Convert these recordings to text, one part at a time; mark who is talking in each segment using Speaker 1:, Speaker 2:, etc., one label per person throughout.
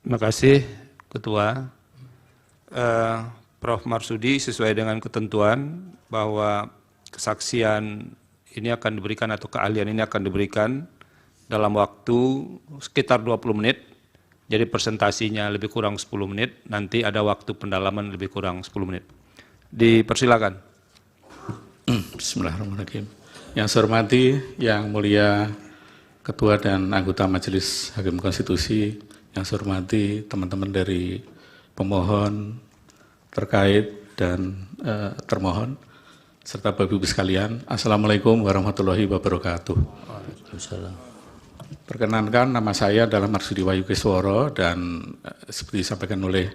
Speaker 1: Terima kasih Ketua. Prof. Marsudi, sesuai dengan ketentuan bahwa kesaksian ini akan diberikan atau keahlian ini akan diberikan dalam waktu sekitar 20 menit. Jadi presentasinya lebih kurang 10 menit, nanti ada waktu pendalaman lebih kurang 10 menit. Dipersilakan.
Speaker 2: Bismillahirrahmanirrahim. Yang saya hormati, yang mulia Ketua dan anggota Majelis Hakim Konstitusi, yang saya hormati teman-teman dari pemohon terkait dan termohon, serta Bapak Ibu sekalian, Assalamualaikum warahmatullahi wabarakatuh.
Speaker 3: Waalaikumsalam.
Speaker 2: Perkenankan, nama saya adalah Marsudi Wahyu Kisworo, dan seperti disampaikan oleh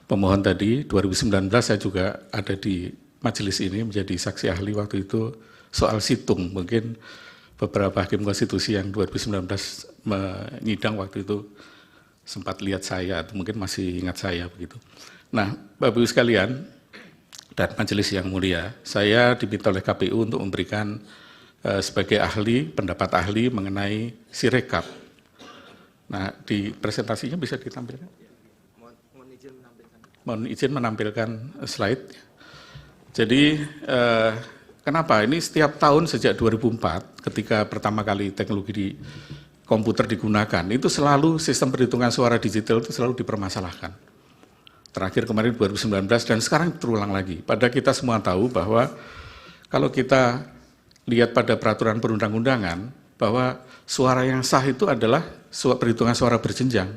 Speaker 2: pemohon tadi, 2019 saya juga ada di majelis ini menjadi saksi ahli waktu itu soal situng. Mungkin beberapa hakim konstitusi yang 2019 menyidang waktu itu sempat lihat saya atau mungkin masih ingat saya begitu. Nah, Bapak Ibu sekalian dan majelis yang mulia, saya diminta oleh KPU untuk memberikan sebagai ahli, pendapat ahli mengenai Sirekap. Nah, di presentasinya bisa ditampilkan? Mohon izin menampilkan slide. Jadi, kenapa? Ini setiap tahun sejak 2004, ketika pertama kali teknologi di komputer digunakan, itu selalu sistem perhitungan suara digital itu selalu dipermasalahkan. Terakhir kemarin 2019 dan sekarang terulang lagi. Padahal kita semua tahu bahwa kalau kita lihat pada peraturan perundang-undangan bahwa suara yang sah itu adalah perhitungan suara berjenjang.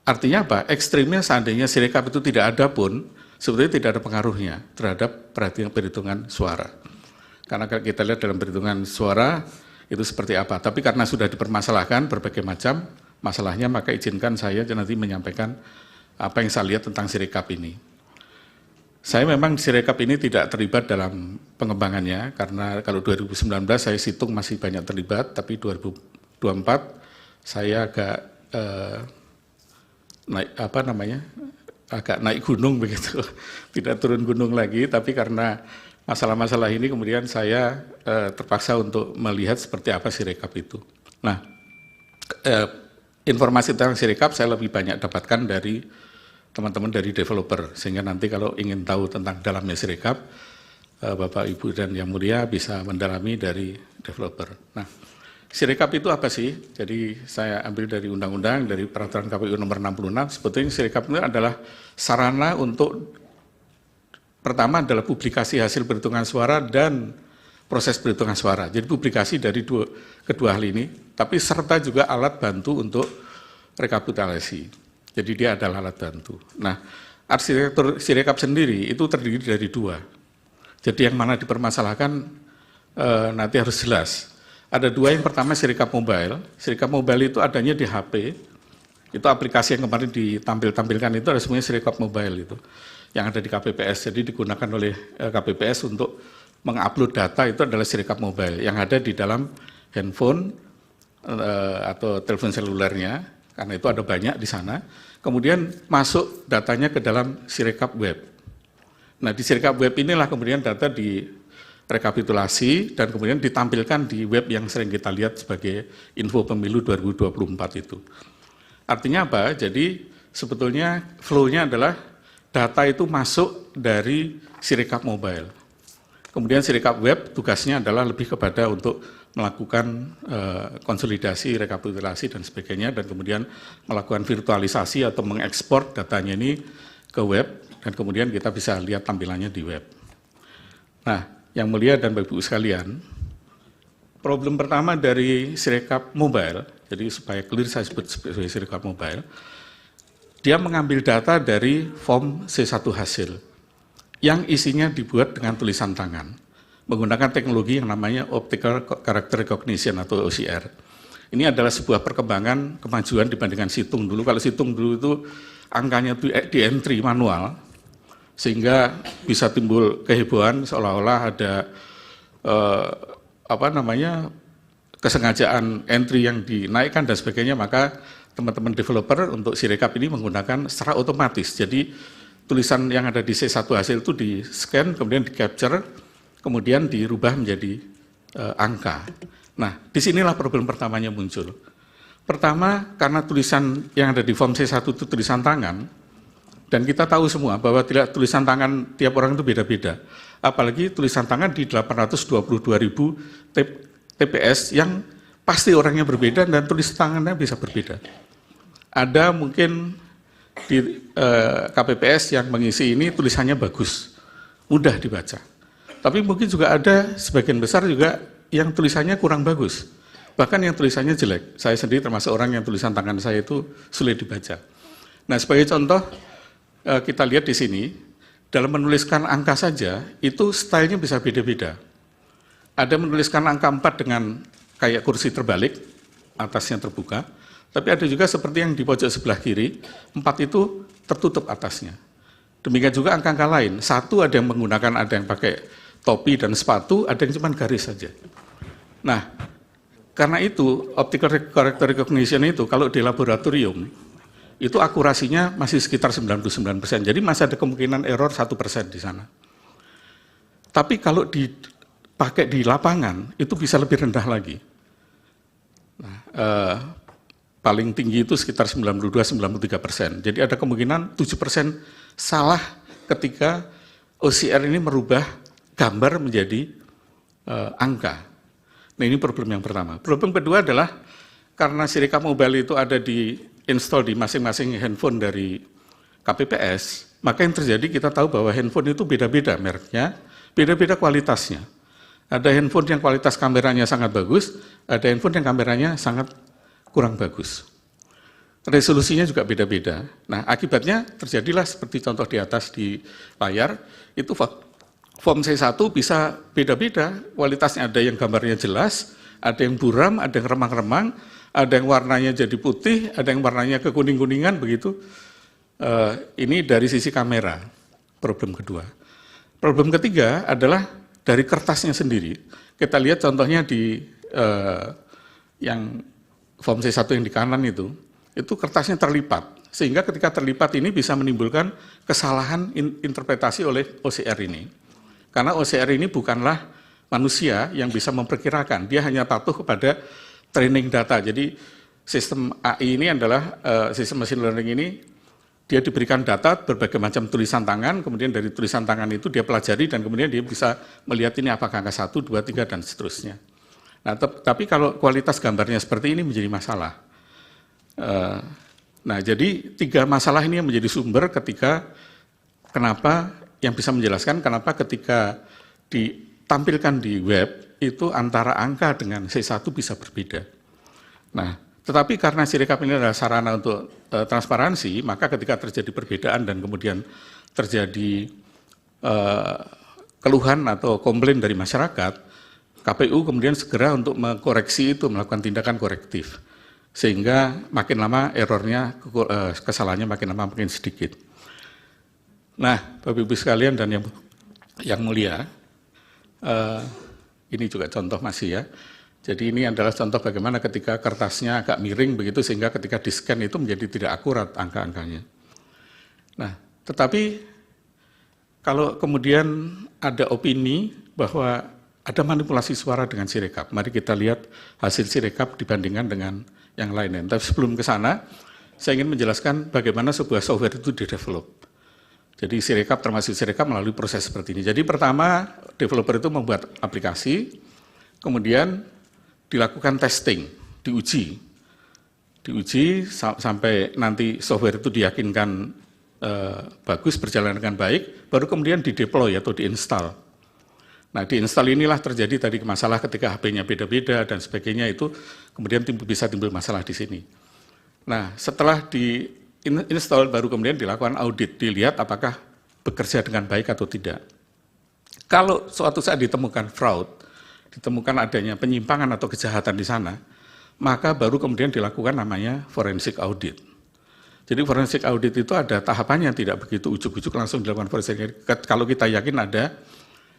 Speaker 2: Artinya apa? Ekstrimnya seandainya Sirekap itu tidak ada pun, sebetulnya tidak ada pengaruhnya terhadap perhitungan suara. Karena kita lihat dalam perhitungan suara itu seperti apa. Tapi karena sudah dipermasalahkan berbagai macam masalahnya, maka izinkan saya nanti menyampaikan apa yang saya lihat tentang Sirekap ini. Saya memang Sirekap ini tidak terlibat dalam pengembangannya, karena kalau 2019 saya situng masih banyak terlibat, tapi 2024 saya agak naik gunung begitu, tidak turun gunung lagi, tapi karena masalah-masalah ini kemudian saya terpaksa untuk melihat seperti apa Sirekap itu. Nah, informasi tentang Sirekap saya lebih banyak dapatkan dari teman-teman dari developer, sehingga nanti kalau ingin tahu tentang dalamnya Sirekap, Bapak, Ibu, dan yang mulia bisa mendalami dari developer. Nah, Sirekap itu apa sih? Jadi saya ambil dari undang-undang, dari peraturan KPU nomor 66, sebetulnya Sirekap itu adalah sarana untuk, pertama adalah publikasi hasil perhitungan suara dan proses perhitungan suara. Jadi publikasi dari kedua hal ini, tapi serta juga alat bantu untuk rekapitulasi. Jadi dia adalah alat bantu. Nah, arsitektur Sirekap sendiri itu terdiri dari dua. Jadi yang mana dipermasalahkan nanti harus jelas. Ada dua, yang pertama Sirekap Mobile. Sirekap Mobile itu adanya di HP. Itu aplikasi yang kemarin ditampilkan itu ada semuanya Sirekap Mobile itu. Yang ada di KPPS. Jadi digunakan oleh KPPS untuk mengupload data, itu adalah Sirekap Mobile. Yang ada di dalam handphone atau telepon selulernya, karena itu ada banyak di sana. Kemudian masuk datanya ke dalam Sirekap Web. Nah, di Sirekap Web inilah kemudian data direkapitulasi dan kemudian ditampilkan di web yang sering kita lihat sebagai info pemilu 2024 itu. Artinya apa? Jadi sebetulnya flow-nya adalah data itu masuk dari Sirekap Mobile. Kemudian Sirekap Web tugasnya adalah lebih kepada untuk melakukan konsolidasi, rekapitulasi, dan sebagainya, dan kemudian melakukan virtualisasi atau mengekspor datanya ini ke web, dan kemudian kita bisa lihat tampilannya di web. Nah, yang mulia dan Bapak Ibu sekalian, problem pertama dari Sirekap Mobile, jadi supaya clear saya sebut sebagai Sirekap Mobile, dia mengambil data dari form C1 hasil, yang isinya dibuat dengan tulisan tangan, menggunakan teknologi yang namanya Optical Character Recognition atau OCR. Ini adalah sebuah perkembangan kemajuan dibandingkan situng dulu. Kalau situng dulu itu angkanya itu di entry manual, sehingga bisa timbul kehebohan seolah-olah ada kesengajaan entry yang dinaikkan dan sebagainya. Maka teman-teman developer untuk Sirekap ini menggunakan secara otomatis. Jadi tulisan yang ada di C1 hasil itu di-scan, kemudian di-capture, kemudian dirubah menjadi angka. Nah, disinilah problem pertamanya muncul. Pertama, karena tulisan yang ada di form C1 itu tulisan tangan, dan kita tahu semua bahwa tulisan tangan tiap orang itu beda-beda. Apalagi tulisan tangan di 822.000 TPS yang pasti orangnya berbeda dan tulisan tangannya bisa berbeda. Ada mungkin di KPPS yang mengisi ini tulisannya bagus, mudah dibaca. Tapi mungkin juga ada sebagian besar juga yang tulisannya kurang bagus. Bahkan yang tulisannya jelek. Saya sendiri termasuk orang yang tulisan tangan saya itu sulit dibaca. Nah, sebagai contoh, kita lihat di sini, dalam menuliskan angka saja, itu stylenya bisa beda-beda. Ada menuliskan angka 4 dengan kayak kursi terbalik, atasnya terbuka, tapi ada juga seperti yang di pojok sebelah kiri, 4 itu tertutup atasnya. Demikian juga angka-angka lain, 1 ada yang menggunakan, ada yang pakai topi dan sepatu, ada yang cuma garis saja. Nah, karena itu, optical character recognition itu, kalau di laboratorium, itu akurasinya masih sekitar 99%. Jadi masih ada kemungkinan error 1% di sana. Tapi kalau dipakai di lapangan, itu bisa lebih rendah lagi. Nah, paling tinggi itu sekitar 92-93%. Jadi ada kemungkinan 7% salah ketika OCR ini merubah gambar menjadi angka. Nah, ini problem yang pertama. Problem kedua adalah karena Sirekap Mobile itu ada di install di masing-masing handphone dari KPPS, maka yang terjadi kita tahu bahwa handphone itu beda-beda mereknya, beda-beda kualitasnya. Ada handphone yang kualitas kameranya sangat bagus, ada handphone yang kameranya sangat kurang bagus. Resolusinya juga beda-beda. Nah, akibatnya terjadilah seperti contoh di atas di layar, itu form C1 bisa beda-beda, kualitasnya ada yang gambarnya jelas, ada yang buram, ada yang remang-remang, ada yang warnanya jadi putih, ada yang warnanya kekuning-kuningan, begitu. Ini dari sisi kamera, problem kedua. Problem ketiga adalah dari kertasnya sendiri. Kita lihat contohnya di yang form C1 yang di kanan itu kertasnya terlipat. Sehingga ketika terlipat ini bisa menimbulkan kesalahan interpretasi oleh OCR ini. Karena OCR ini bukanlah manusia yang bisa memperkirakan, dia hanya patuh kepada training data. Jadi sistem AI ini adalah sistem machine learning ini, dia diberikan data berbagai macam tulisan tangan, kemudian dari tulisan tangan itu dia pelajari dan kemudian dia bisa melihat ini apakah angka 1, 2, 3, dan seterusnya. Nah, tapi kalau kualitas gambarnya seperti ini menjadi masalah. Nah, jadi 3 masalah ini yang menjadi sumber ketika kenapa yang bisa menjelaskan kenapa ketika ditampilkan di web itu antara angka dengan C1 bisa berbeda. Nah, tetapi karena Sirekap ini adalah sarana untuk transparansi, maka ketika terjadi perbedaan dan kemudian terjadi keluhan atau komplain dari masyarakat, KPU kemudian segera untuk mengkoreksi itu, melakukan tindakan korektif. Sehingga makin lama errornya, kesalahannya makin lama makin sedikit. Nah, Bapak Ibu sekalian dan yang mulia, ini juga contoh masih ya. Jadi ini adalah contoh bagaimana ketika kertasnya agak miring begitu sehingga ketika di-scan itu menjadi tidak akurat angka-angkanya. Nah, tetapi kalau kemudian ada opini bahwa ada manipulasi suara dengan Sirekap, mari kita lihat hasil Sirekap dibandingkan dengan yang lainnya. Tapi sebelum ke sana, saya ingin menjelaskan bagaimana sebuah software itu di-develop. Jadi Sirekap termasuk Sirekap melalui proses seperti ini. Jadi pertama, developer itu membuat aplikasi, kemudian dilakukan testing, diuji sampai nanti software itu diyakinkan bagus, berjalan dengan baik, baru kemudian dideploy atau diinstal. Nah, diinstal inilah terjadi tadi masalah ketika HP-nya beda-beda dan sebagainya itu kemudian bisa timbul masalah di sini. Nah, setelah install baru kemudian dilakukan audit, dilihat apakah bekerja dengan baik atau tidak. Kalau suatu saat ditemukan fraud, ditemukan adanya penyimpangan atau kejahatan di sana, maka baru kemudian dilakukan namanya forensic audit. Jadi forensic audit itu ada tahapannya, tidak begitu ujuk-ujuk langsung dilakukan forensic audit. Kalau kita yakin ada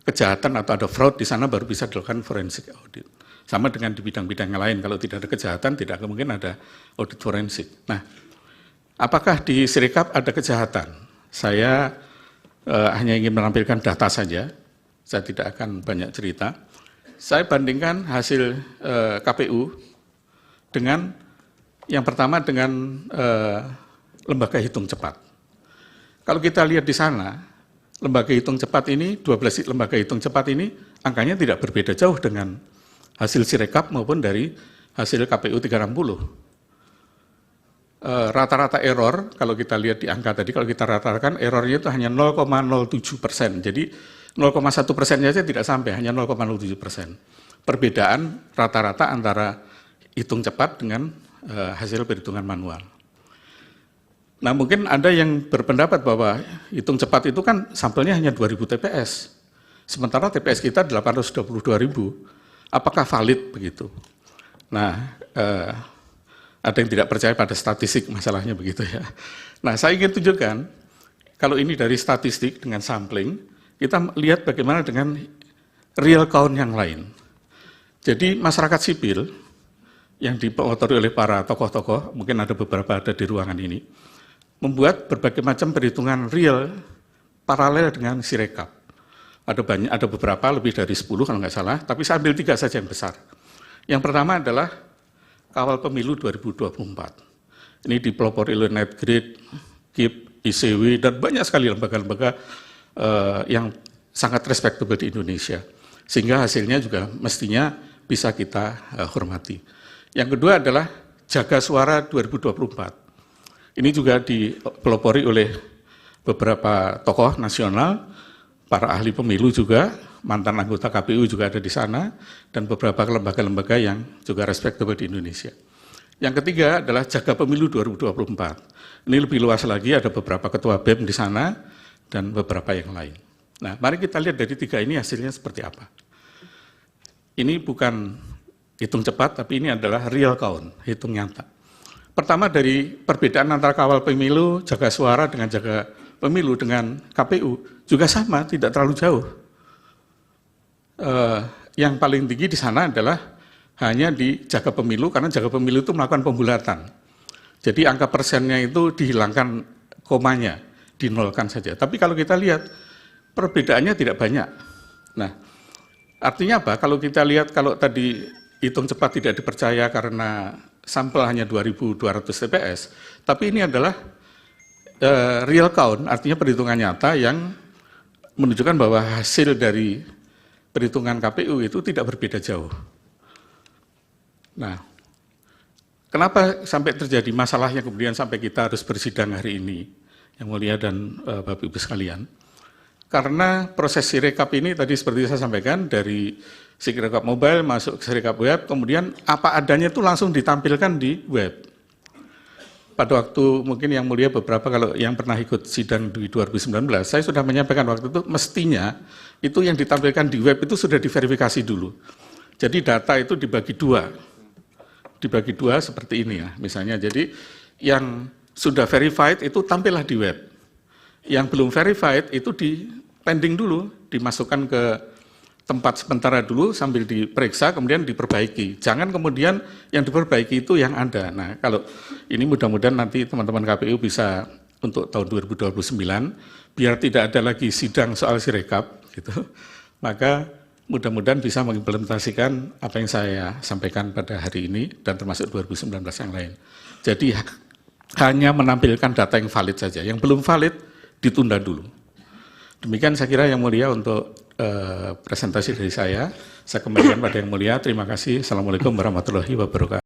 Speaker 2: kejahatan atau ada fraud di sana baru bisa dilakukan forensic audit. Sama dengan di bidang-bidang yang lain, kalau tidak ada kejahatan tidak mungkin ada audit forensik. Nah, apakah di Sirekap ada kejahatan? Saya hanya ingin menampilkan data saja, saya tidak akan banyak cerita. Saya bandingkan hasil KPU dengan Yang pertama dengan lembaga hitung cepat. Kalau kita lihat di sana, lembaga hitung cepat ini, 12 lembaga hitung cepat ini, angkanya tidak berbeda jauh dengan hasil Sirekap maupun dari hasil KPU 360. Rata-rata error, kalau kita lihat di angka tadi, kalau kita rata-ratakan errornya itu hanya 0,07%. Jadi 0,1% saja tidak sampai, hanya 0,07%. Perbedaan rata-rata antara hitung cepat dengan hasil perhitungan manual. Nah, mungkin ada yang berpendapat bahwa hitung cepat itu kan sampelnya hanya 2.000 TPS. Sementara TPS kita 822.000. Apakah valid begitu? Nah, ada yang tidak percaya pada statistik, masalahnya begitu ya. Nah, saya ingin tunjukkan, kalau ini dari statistik dengan sampling, kita lihat bagaimana dengan real count yang lain. Jadi masyarakat sipil, yang dipotori oleh para tokoh-tokoh, mungkin ada beberapa ada di ruangan ini, membuat berbagai macam perhitungan real paralel dengan Sirekap. Ada beberapa, lebih dari 10 kalau nggak salah, tapi saya ambil 3 saja yang besar. Yang pertama adalah Kawal Pemilu 2024. Ini dipelopori oleh Netgrid, KIP, ICW, dan banyak sekali lembaga-lembaga yang sangat respectable di Indonesia. Sehingga hasilnya juga mestinya bisa kita hormati. Yang kedua adalah Jaga Suara 2024. Ini juga dipelopori oleh beberapa tokoh nasional, para ahli pemilu juga, mantan anggota KPU juga ada di sana, dan beberapa lembaga-lembaga yang juga respectable di Indonesia. Yang ketiga adalah Jaga Pemilu 2024. Ini lebih luas lagi, ada beberapa ketua BEM di sana, dan beberapa yang lain. Nah, mari kita lihat dari 3 ini hasilnya seperti apa. Ini bukan hitung cepat, tapi ini adalah real count, hitung nyata. Pertama dari perbedaan antara Kawal Pemilu, Jaga Suara dengan Jaga Pemilu dengan KPU, juga sama, tidak terlalu jauh. Yang paling tinggi di sana adalah hanya di Jaga Pemilu, karena Jaga Pemilu itu melakukan pembulatan. Jadi angka persennya itu dihilangkan komanya, dinolkan saja. Tapi kalau kita lihat, perbedaannya tidak banyak. Nah, artinya apa? Kalau kita lihat, kalau tadi hitung cepat tidak dipercaya karena sampel hanya 2.200 TPS, tapi ini adalah real count, artinya perhitungan nyata yang menunjukkan bahwa hasil dari perhitungan KPU itu tidak berbeda jauh. Nah, kenapa sampai terjadi masalahnya kemudian sampai kita harus bersidang hari ini, Yang Mulia dan Bapak Ibu sekalian? Karena proses Sirekap ini tadi seperti saya sampaikan, dari Sirekap mobile masuk ke Sirekap web, kemudian apa adanya itu langsung ditampilkan di web. Pada waktu mungkin Yang Mulia beberapa kalau yang pernah ikut sidang di 2019, saya sudah menyampaikan waktu itu mestinya itu yang ditampilkan di web itu sudah diverifikasi dulu. Jadi data itu dibagi dua seperti ini ya, misalnya. Jadi yang sudah verified itu tampillah di web. Yang belum verified itu di pending dulu, dimasukkan ke tempat sementara dulu sambil diperiksa, kemudian diperbaiki. Jangan kemudian yang diperbaiki itu yang ada. Nah, kalau ini mudah-mudahan nanti teman-teman KPU bisa untuk tahun 2029, biar tidak ada lagi sidang soal Sirekap, gitu. Maka mudah-mudahan bisa mengimplementasikan apa yang saya sampaikan pada hari ini dan termasuk 2019 yang lain. Jadi hanya menampilkan data yang valid saja. Yang belum valid ditunda dulu. Demikian saya kira Yang Mulia untuk presentasi dari saya. Saya kembalikan pada Yang Mulia. Terima kasih. Assalamualaikum warahmatullahi wabarakatuh.